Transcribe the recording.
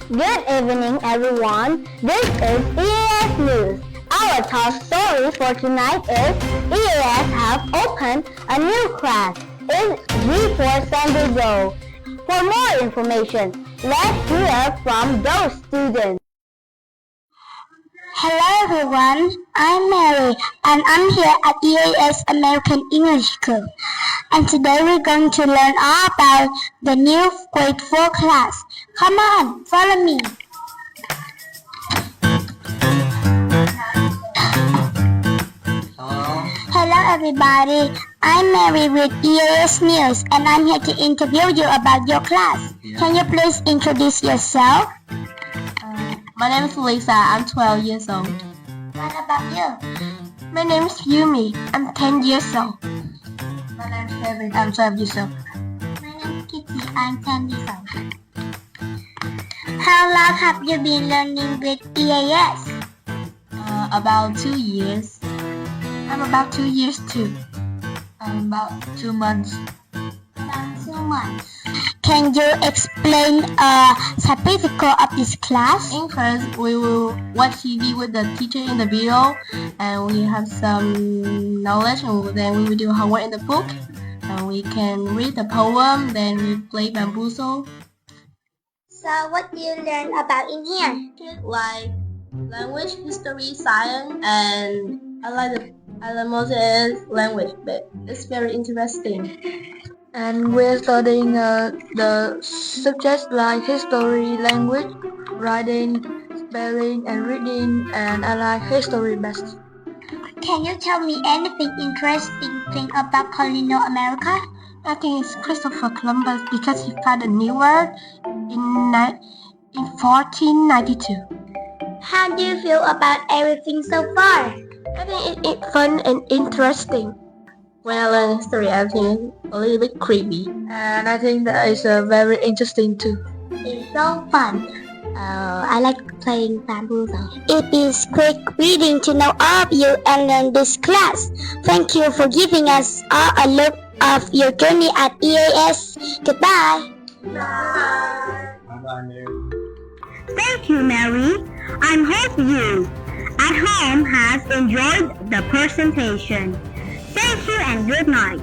Good evening, everyone. This is EAS News. Our top story for tonight is EAS Hub opened a new class in G4 Sunday Row. For more information, let's hear from those students. Hello everyone, I'm Mary and I'm here at EAS American English School. And today we're going to learn all about the new grade 4 class. Come on, follow me. Hello everybody, I'm Mary with EAS News and I'm here to interview you about your class. Can you please introduce yourself? My name is Lisa. I'm 12 years old. What about you? My name is Yumi. I'm 10 years old. My name is Kevin. I'm 12 years old. My name is Kitty. I'm 10 years old. How long have you been learning with EAS? About 2 years. I'm about 2 years too. About 2 months. About 2 months. Can you explain a certificate of this class? In first, we will watch TV with the teacher in the video, and we have some knowledge, and then we will do homework in the book, and we can read the poem, then we play bamboozle. So what do you learn about in here? Like language, history, science, and I like most is language, but it's very interesting. And we're studying the subjects like history, language, writing, spelling, and reading, and I like history best. Can you tell me anything interesting thing about colonial America? I think it's Christopher Columbus because he found a new world in 1492. How do you feel about everything so far? I think it's fun and interesting. When I learn history, I think it's a little bit creepy. And I think that is very interesting too. It's so fun. I like playing bamboozle. It is great reading to know all of you and learn this class. Thank you for giving us all a look of your journey at EAS. Goodbye. Bye. Bye, Mary. Thank you, Mary. I hope you at home have enjoyed the presentation. Thank you and good night.